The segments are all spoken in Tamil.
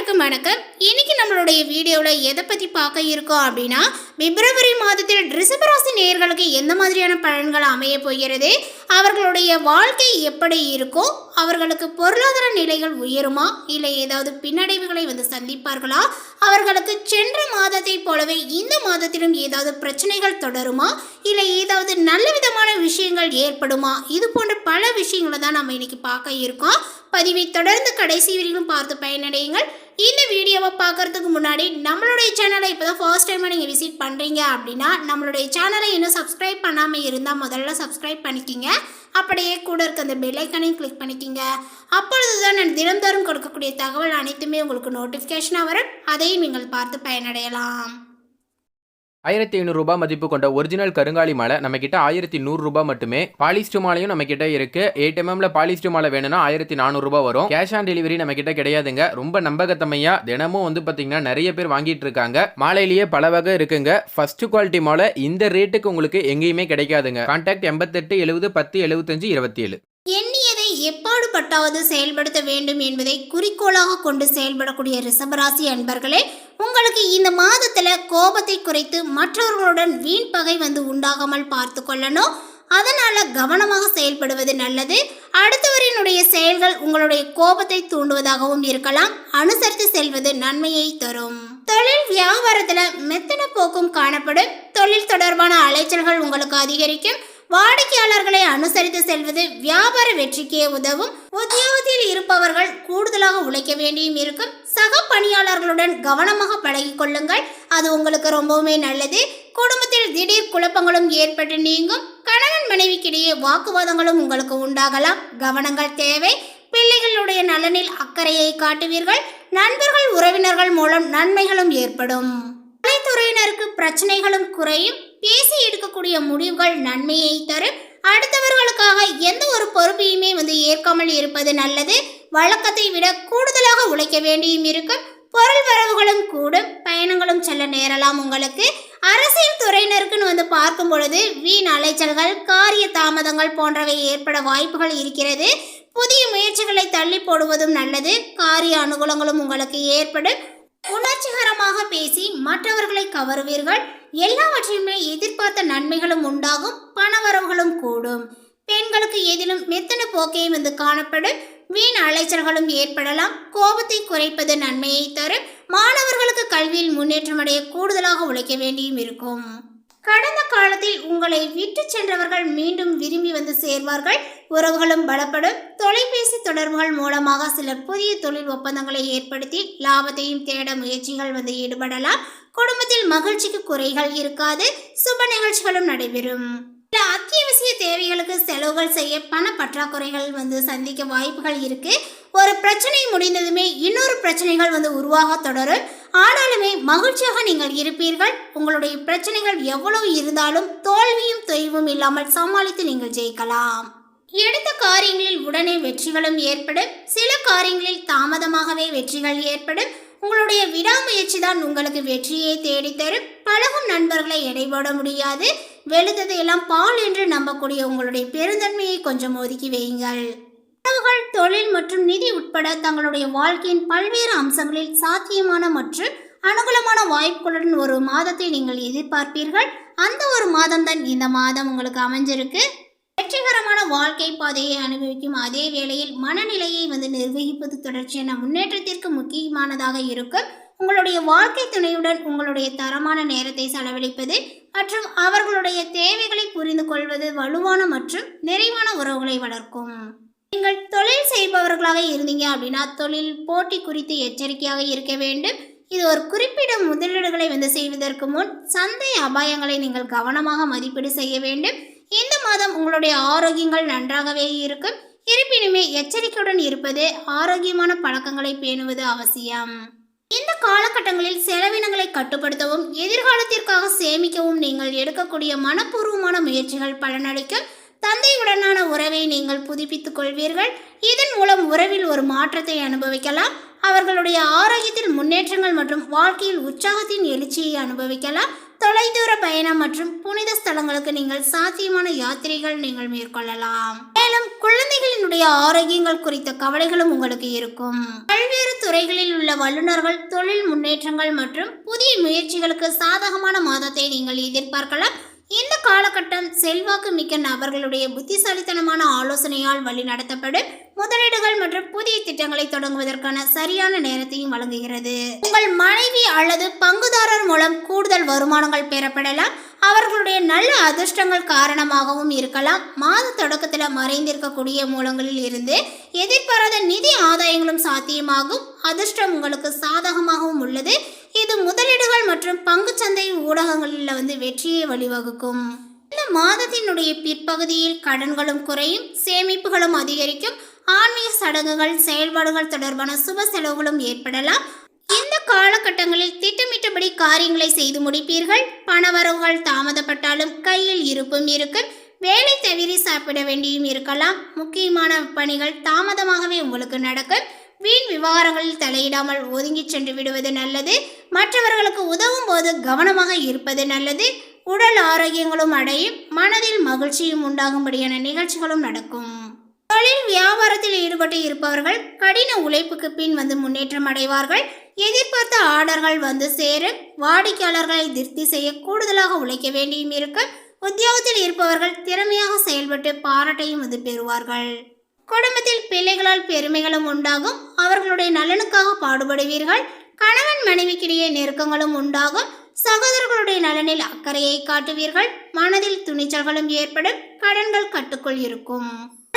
அனைவருக்கும் வணக்கம். இன்னைக்கு நம்மளுடைய வீடியோவில் எதை பற்றி பார்க்க இருக்கோம் அப்படின்னா, பிப்ரவரி மாதத்தில் ரிஷபராசி நேயர்களுக்கு எந்த மாதிரியான பலன்கள் அமைய போகிறது, அவர்களுடைய வாழ்க்கை எப்படி இருக்கும், அவர்களுக்கு பொருளாதார நிலைகள் உயருமா இல்லை ஏதாவது பின்னடைவுகளை சந்திப்பார்களா, அவர்களுக்கு சென்ற மாதத்தை போலவே இந்த மாதத்திலும் ஏதாவது பிரச்சனைகள் தொடருமா இல்லை ஏதாவது நல்ல விதமான விஷயங்கள் ஏற்படுமா, இது போன்ற பல விஷயங்களை தான் நம்ம இன்னைக்கு பார்க்க இருக்கோம். பதிவை தொடர்ந்து கடைசி வரைக்கும் பார்த்து பயனடையுங்கள். இந்த வீடியோவை பார்க்கறதுக்கு முன்னாடி நம்மளுடைய சேனலை இப்போ தான் ஃபர்ஸ்ட் டைமாக நீங்கள் விசிட் பண்ணுறீங்க அப்படின்னா நம்மளுடைய சேனலை இன்னும் சப்ஸ்கிரைப் பண்ணாமல் இருந்தால் முதல்ல சப்ஸ்கிரைப் பண்ணிக்கிங்க. அப்படியே கூட இருக்க அந்த பெல் ஐக்கனையும் கிளிக் பண்ணிக்கிங்க. அப்பொழுது தான் நான் தினந்தோறும் கொடுக்கக்கூடிய தகவல் அனைத்துமே உங்களுக்கு நோட்டிஃபிகேஷனாக வரும். அதையும் நீங்கள் பார்த்து பயனடையலாம். 1500 ரூபாய் மதிப்பு கொண்ட ஒரிஜினல் கருங்காலி மாலை நம்ம கிட்ட 1100 ரூபாய் மட்டுமே. பாலிஸ்டர் மாலையும் நம்ம கிட்ட இருக்கு. 8 mm பாலிஸ்டர் மாலை வேணும்னா 1400 ரூபாய் வரும். கேஷ் ஆன் டெலிவரி நம்ம கிட்ட கிடையாதுங்க. ரொம்ப நம்பகத்தமையா தினமும் பாத்தீங்கன்னா நிறைய பேர் வாங்கிட்டு இருக்காங்க. மாலையிலேயே பல வகை இருக்குங்க. ஃபர்ஸ்ட் குவாலிட்டி மாலை இந்த ரேட்டுக்கு உங்களுக்கு எங்கேயுமே கிடைக்காதுங்க. கான்டாக்ட் 88 70 10 75 27. எண்ணியதை எப்பாடுபட்டாவது செயல்படுத்த வேண்டும் என்பதை குறிக்கோளாக கொண்டு செயல்படக்கூடிய ரிஷபராசி அன்பர்களே, உங்களுக்கு இந்த மாதத்துல கோபத்தை குறைத்து மற்றவர்களுடன் வீண் பகை உண்டாகாமல் பார்த்து கொள்ளணும். அதனால கவனமாக செயல்படுவது நல்லது. அடுத்தவரினுடைய செயல்கள் உங்களுடைய கோபத்தை தூண்டுவதாகவும் இருக்கலாம். அனுசரித்து செல்வது நன்மையை தரும். தொழில் வியாபாரத்துல மெத்தன போக்கும் காணப்படும். தொழில் தொடர்பான அலைச்சல்கள் உங்களுக்கு அதிகரிக்கும். வாடிக்கையாளர்களை அனுசரித்து செல்வது வியாபார வெற்றிக்கே உதவும். உத்தியோகத்தில் இருப்பவர்கள் கூடுதலாக உழைக்க வேண்டியும் இருக்கும். சக பணியாளர்களுடன் கவனமாக பழகிக் கொள்ளுங்கள், அது உங்களுக்கு ரொம்பவுமே நல்லது. குடும்பத்தில் திடீர் குழப்பங்களும் ஏற்பட்டு நீங்கும். கணவன் மனைவிக்கிடையே வாக்குவாதங்களும் உங்களுக்கு உண்டாகலாம், கவனங்கள் தேவை. பிள்ளைகளுடைய நலனில் அக்கறையை காட்டுவீர்கள். நண்பர்கள் உறவினர்கள் மூலம் நன்மைகளும் ஏற்படும். கலைத்துறையினருக்கு பிரச்சனைகளும் குறையும். பேசி எடுக்கக்கூடிய முடிவுகள் நன்மையை தரும். அடுத்தவர்களுக்காக எந்த ஒரு பொறுப்பையுமே ஏற்காமல் இருப்பது நல்லது. வழக்கத்தை விட கூடுதலாக உழைக்க வேண்டியும் இருக்கும். பொருள் வரவுகளும் கூடும். பயணங்களும் செல்ல நேரலாம். உங்களுக்கு அரசியல் துறையினருக்குன்னு பார்க்கும் பொழுது வீண் அலைச்சல்கள், காரிய தாமதங்கள் போன்றவை ஏற்பட வாய்ப்புகள் இருக்கிறது. புதிய முயற்சிகளை தள்ளி போடுவதும் நல்லது. காரிய அனுகூலங்களும் உங்களுக்கு ஏற்படும். உணர்ச்சிகரமாக பேசி மற்றவர்களை கவருவீர்கள். எல்லாவற்றையுமே எதிர்பார்த்த நன்மைகளும் உண்டாகும். பணவரவுகளும் கூடும். பெண்களுக்கு எதிலும் மெத்தன போக்கையும் காணப்படும். வீண் அலைச்சல்களும் ஏற்படலாம். கோபத்தை குறைப்பது நன்மையை தரும். மாணவர்களுக்கு கல்வியில் முன்னேற்றம் அடைய கூடுதலாக உழைக்க வேண்டியும் இருக்கும். கடந்த காலத்தில் உங்களை விட்டு சென்றவர்கள் மீண்டும் விரும்பி சேர்வார்கள். உறவுகளும் பலப்படும். தொலைபேசி தொடர்புகள் மூலமாக சிலர் புதிய தொழில் ஒப்பந்தங்களை ஏற்படுத்தி லாபத்தையும் தேட முயற்சிகள் ஈடுபடலாம். குடும்பத்தில் மகிழ்ச்சிக்கு குறைகள் இருக்காது. சுப நிகழ்ச்சிகளும் நடைபெறும். சில அத்தியாவசிய தேவைகளுக்கு செலவுகள் செய்ய பண பற்றாக்குறைகள் சந்திக்க வாய்ப்புகள் இருக்கு. ஒரு பிரச்சனை முடிந்ததுமே இன்னொரு பிரச்சனைகள் உருவாக தொடரும். ஆனாலுமே மகிழ்ச்சியாக நீங்கள் இருப்பீர்கள். உங்களுடைய பிரச்சனைகள் எவ்வளவு இருந்தாலும் தோல்வியும் தொய்வும் இல்லாமல் சமாளித்து நீங்கள் ஜெயிக்கலாம். எடுத்த காரியங்களில் உடனே வெற்றிகளும் ஏற்படும். சில காரியங்களில் தாமதமாகவே வெற்றிகள் ஏற்படும். உங்களுடைய விடாமுயற்சி தான் உங்களுக்கு வெற்றியை தேடித்தரும். பழகும் நண்பர்களை எடை போட முடியாது. வெளுத்ததை எல்லாம் பால் என்று நம்பக்கூடிய உங்களுடைய பெருந்தன்மையை கொஞ்சம் ஒதுக்கி வையுங்கள். உறவுகள், தொழில் மற்றும் நிதி உட்பட தங்களுடைய வாழ்க்கையின் பல்வேறு அம்சங்களில் சாத்தியமான மற்றும் அனுகூலமான வாய்ப்புகளுடன் ஒரு மாதத்தை நீங்கள் எதிர்பார்ப்பீர்கள். அந்த ஒரு மாதம் தான் இந்த மாதம் உங்களுக்கு அமைஞ்சிருக்கு. வெற்றிகரமான வாழ்க்கை பாதையை அனுபவிக்கும் அதே வேளையில் மனநிலையை நிர்வகிப்பது தொடர்ச்சியான முன்னேற்றத்திற்கு முக்கியமானதாக இருக்கும். உங்களுடைய வாழ்க்கை துணையுடன் உங்களுடைய தரமான நேரத்தை செலவழிப்பது மற்றும் அவர்களுடைய தேவைகளை புரிந்து கொள்வது வலுவான மற்றும் நிறைவான உறவுகளை வளர்க்கும். நீங்கள் தொழில் செய்பவர்களாக இருந்தீங்க அப்படின்னா தொழில் போட்டி குறித்து எச்சரிக்கையாக இருக்க வேண்டும். இது ஒரு குறிப்பிட்ட முதலீடுகளை செய்வதற்கு முன் சந்தை அபாயங்களை நீங்கள் கவனமாக மதிப்பீடு செய்ய வேண்டும். இந்த மாதம் உங்களுடைய ஆரோக்கியங்கள் நன்றாகவே இருக்கும். இருப்பினுமே எச்சரிக்கையுடன் இருப்பது, ஆரோக்கியமான பழக்கங்களை பேணுவது அவசியம். இந்த காலகட்டங்களில் செலவினங்களை கட்டுப்படுத்தவும் எதிர்காலத்திற்காக சேமிக்கவும் நீங்கள் எடுக்கக்கூடிய மனப்பூர்வமான முயற்சிகள் பலனளிக்கும். தந்தையுடனான உறவை நீங்கள் புதுப்பித்துக் கொள்வீர்கள். இதன் மூலம் உறவில் ஒரு மாற்றத்தை அனுபவிக்கலாம். அவர்களுடைய ஆரோக்கியத்தில் முன்னேற்றங்கள் மற்றும் வாழ்க்கையில் உற்சாகத்தின் எழுச்சியை அனுபவிக்கலாம். தொலைதூர பயணம் மற்றும் புனித ஸ்தலங்களுக்கு நீங்கள் சாத்தியமான யாத்திரைகள் நீங்கள் மேற்கொள்ளலாம். மேலும் குழந்தைகளினுடைய ஆரோக்கியங்கள் குறித்த கவலைகளும் உங்களுக்கு இருக்கும். பல்வேறு துறைகளில் உள்ள வல்லுநர்கள், தொழில் முன்னேற்றங்கள் மற்றும் புதிய முயற்சிகளுக்கு சாதகமான மாதத்தை நீங்கள் எதிர்பார்க்கலாம். இந்த காலகட்டம் செல்வாக்கு மிக்க நபர்களுடைய புத்திசாலித்தனமான ஆலோசனையால் வழி நடத்தப்படும் முதலீடுகள் மற்றும் புதிய திட்டங்களை தொடங்குவதற்கான சரியான நேரத்தையும் வழங்குகிறது. உங்கள் மனைவி அல்லது பங்குதாரர் மூலம் கூடுதல் வருமானங்கள் பெறப்படலாம். அவர்களுடைய நல்ல அதிர்ஷ்டங்கள் காரணமாகவும் இருக்கலாம். மாத தொடக்கத்தில் மறைந்திருக்கக்கூடிய மூலங்களில் இருந்து எதிர்பாராத நிதி ஆதாயங்களும் சாத்தியமாகும். அதிர்ஷ்டம் உங்களுக்கு சாதகமாகவும் உள்ளது. இது முதலீடுகள் மற்றும் பங்குச்சந்தை ஊடகங்களில் வெற்றியை வழிவகுக்கும். இந்த மாதத்தினுடைய பிற்பகுதியில் கடன்களும் குறையும், சேமிப்புகளும் அதிகரிக்கும். ஆன்மீக சடங்குகள், செயல்பாடுகள் தொடர்பான சுப செலவுகளும் ஏற்படலாம். இந்த காலகட்டங்களில் திட்டமிட்டபடி காரியங்களை செய்து முடிப்பீர்கள். பணவரவுகள் தாமதப்பட்டாலும் கையில் இருப்பும் இருக்கும். வேலை தவிர சாப்பிட வேண்டியும் இருக்கலாம். முக்கியமான பணிகள் தாமதமாகவே உங்களுக்கு நடக்கும். வீண் விவகாரங்களில் தலையிடாமல் ஒதுங்கி சென்று விடுவது நல்லது. மற்றவர்களுக்கு உதவும் போது கவனமாக இருப்பது நல்லது. உடல் ஆரோக்கியங்களும் அடையும். மனதில் மகிழ்ச்சியும் உண்டாகும்படியான நிகழ்ச்சிகளும் நடக்கும். தொழில் வியாபாரத்தில் ஈடுபட்டு இருப்பவர்கள் கடின உழைப்புக்கு பின் முன்னேற்றம் அடைவார்கள். எதிர்பார்த்த ஆர்டர்கள் சேரும். வாடிக்கையாளர்களை திருப்தி செய்ய கூடுதலாக உழைக்க வேண்டியும் இருக்கும். உத்தியோகத்தில் இருப்பவர்கள் திறமையாக செயல்பட்டு பாராட்டையும் பெறுவார்கள். குடும்பத்தில் பிள்ளைகளால் பெருமைகளும் உண்டாகும். அவர்களுடைய நலனுக்காக பாடுபடுவீர்கள். கணவன் மனைவிக்கிடையே நெருக்கங்களும் உண்டாகும். சகோதரர்களுடைய நலனில் அக்கறையை காட்டுவீர்கள். மனதில் துணிச்சல்களும் ஏற்படும். கடன்கள் கட்டுக்குள் இருக்கும்.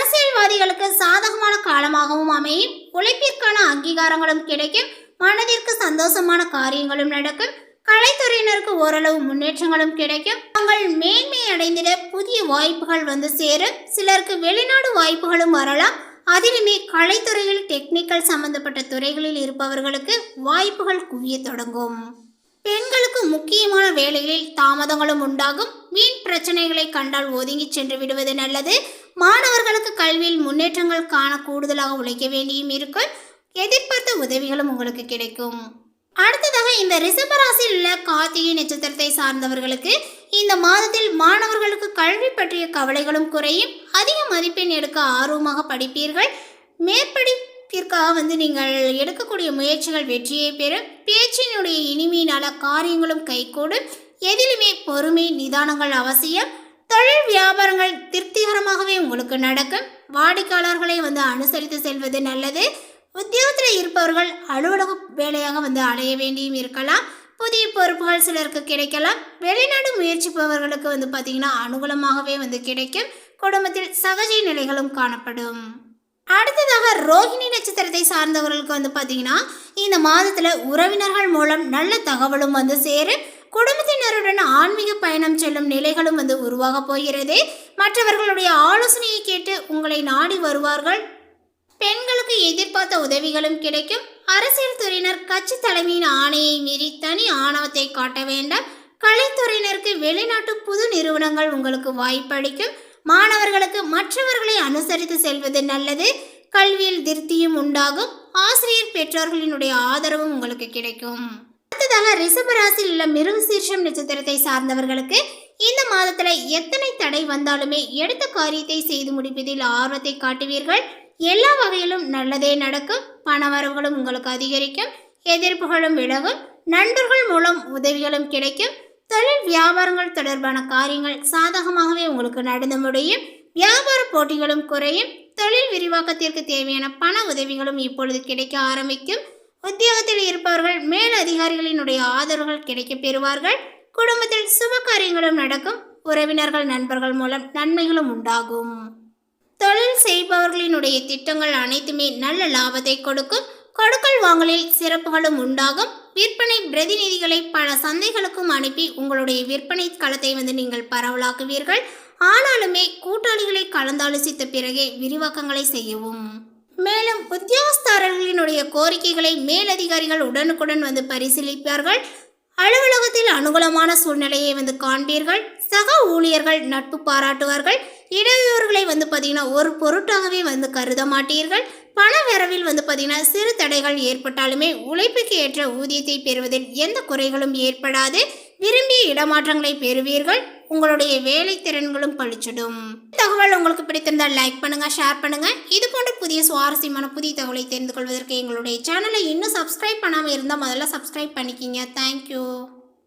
அரசியல்வாதிகளுக்கு சாதகமான காலமாகவும் அமையும். உழைப்பிற்கான அங்கீகாரங்களும் கிடைக்கும். மனதிற்கு சந்தோஷமான காரியங்களும் நடக்கும். கலைத்துறையினருக்கு ஓரளவு முன்னேற்றங்களும் கிடைக்கும். தாங்கள் மேன்மை அடைந்திட புதிய வாய்ப்புகள் சேரும். சிலருக்கு வெளிநாடு வாய்ப்புகளும் வரலாம். அதிலுமே கலைத்துறையில் டெக்னிக்கல் சம்பந்தப்பட்ட துறைகளில் இருப்பவர்களுக்கு வாய்ப்புகள் குவிய தொடங்கும். பெண்களுக்கு முக்கியமான வேலைகளில் தாமதங்களும் உண்டாகும். வீண் பிரச்சனைகளை கண்டால் ஒதுங்கி சென்று விடுவது நல்லது. மாணவர்களுக்கு கல்வியில் முன்னேற்றங்கள் காண கூடுதலாக உழைக்க வேண்டியும் இருக்கும். எதிர்பார்த்த உதவிகளும் உங்களுக்கு கிடைக்கும். அடுத்ததாக இந்த ரிஷபராசியில் உள்ள கார்த்திகை நட்சத்திரத்தை சார்ந்தவர்களுக்கு இந்த மாதத்தில் மாணவர்களுக்கு கல்வி பற்றிய கவலைகளும் குறையும். அதிக மதிப்பெண் எடுக்க ஆர்வமாக படிப்பீர்கள். மேற்படிப்பிற்காக நீங்கள் எடுக்கக்கூடிய முயற்சிகள் வெற்றியை பெறும். பேச்சினுடைய இனிமையினால காரியங்களும் கைகூடும். எதிலுமே பொறுமை, நிதானங்கள் அவசியம். தொழில் வியாபாரங்கள் திருப்திகரமாகவே உங்களுக்கு நடக்கும். வாடிக்கையாளர்களை அனுசரித்து செல்வது நல்லது. உத்தியோகத்தில் இருப்பவர்கள் அலுவலக வேலையாக அடைய வேண்டியும் இருக்கலாம். புதிய பொறுப்புகள் சிலருக்கு கிடைக்கலாம். வெளிநாடு முயற்சிப்பவர்களுக்கு பார்த்தீங்கன்னா அனுகூலமாகவே கிடைக்கும். குடும்பத்தில் சகஜ நிலைகளும் காணப்படும். அடுத்ததாக ரோஹிணி நட்சத்திரத்தை சார்ந்தவர்களுக்கு பார்த்தீங்கன்னா இந்த மாதத்தில் உறவினர்கள் மூலம் நல்ல தகவலும் சேரும். குடும்பத்தினருடன் ஆன்மீக பயணம் செல்லும் நிலைகளும் உருவாக போகிறது. மற்றவர்களுடைய ஆலோசனையை கேட்டு உங்களை நாடி வருவார்கள். பெண்களுக்கு எதிர்பார்த்த உதவிகளும் கிடைக்கும். அரசியல் துறையினர் கட்சி தலைமையின் ஆணையை மீறி தனி ஆணவத்தை காட்ட வேண்டாம். கலைத்துறையினருக்கு வெளிநாட்டு புது நிறுவனங்கள் உங்களுக்கு வாய்ப்பளிக்கும். மாணவர்களுக்கு மற்றவர்களை அனுசரித்து செல்வது நல்லது. கல்வியில் திருப்தியும் உண்டாகும். ஆசிரியர் பெற்றோர்களினுடைய ஆதரவும் உங்களுக்கு கிடைக்கும். அடுத்ததாக ரிஷபராசியில் உள்ள மிருகசீர்ஷம் நட்சத்திரத்தை சார்ந்தவர்களுக்கு இந்த மாதத்துல எத்தனை தடை வந்தாலுமே எடுத்த காரியத்தை செய்து முடிப்பதில் ஆர்வத்தை காட்டுவீர்கள். எல்லா வகையிலும் நல்லதே நடக்கும். பணவரவுகளும் உங்களுக்கு அதிகரிக்கும். எதிர்ப்புகளும் விலகும். நண்பர்கள் மூலம் உதவிகளும் கிடைக்கும். தொழில் வியாபாரங்கள் தொடர்பான காரியங்கள் சாதகமாகவே உங்களுக்கு நடந்து முடியும். வியாபார போட்டிகளும் குறையும். தொழில் விரிவாக்கத்திற்கு தேவையான பண உதவிகளும் இப்பொழுது கிடைக்க ஆரம்பிக்கும். உத்தியோகத்தில் இருப்பவர்கள் மேல் அதிகாரிகளினுடைய ஆதரவுகள் கிடைக்க பெறுவார்கள். குடும்பத்தில் சுப காரியங்களும் நடக்கும். உறவினர்கள், நண்பர்கள் மூலம் நன்மைகளும் உண்டாகும். தொழில் செய்பவர்களினுடைய திட்டங்கள் அனைத்துமே நல்ல லாபத்தை கொடுக்கும். கொடுக்கல் வாங்கலில் சிறப்புகளும் உண்டாகும். விற்பனை பிரதிநிதிகளை பல சந்தைகளுக்கும் அனுப்பி உங்களுடைய விற்பனை களத்தை நீங்கள் பரவலாக்குவீர்கள். ஆனாலுமே கூட்டாளிகளை கலந்தாலோசித்த பிறகே விரிவாக்கங்களை செய்யவும். மேலும் உத்தியோகஸ்தர்களினுடைய கோரிக்கைகளை மேலதிகாரிகள் உடனுக்குடன் பரிசீலிப்பார்கள். அலுவலகத்தில் அனுகூலமான சூழ்நிலையை காண்பீர்கள். சக ஊழியர்கள் நட்பு பாராட்டுவார்கள். இடையூறுகளை பார்த்தீங்கன்னா ஒரு பொருட்டாகவே கருத மாட்டீர்கள். பண வரவில் பார்த்தீங்கன்னா சிறு தடைகள் ஏற்பட்டாலுமே உழைப்புக்கு ஏற்ற ஊதியத்தை பெறுவதில் எந்த குறைகளும் ஏற்படாது. விரும்பிய இடமாற்றங்களை பெறுவீர்கள். உங்களுடைய வேலை திறன்களும் பளிச்சிடும். தகவல் உங்களுக்கு பிடித்திருந்தால் லைக் பண்ணுங்க, ஷேர் பண்ணுங்க. இது போன்ற புதிய சுவாரஸ்யமான புதிய தகவலை தெரிந்து கொள்வதற்கு எங்களுடைய சேனலை இன்னும் சப்ஸ்கிரைப் பண்ணாமல் இருந்தால் முதல்ல சப்ஸ்கிரைப் பண்ணிக்கிங்க. தேங்க்யூ.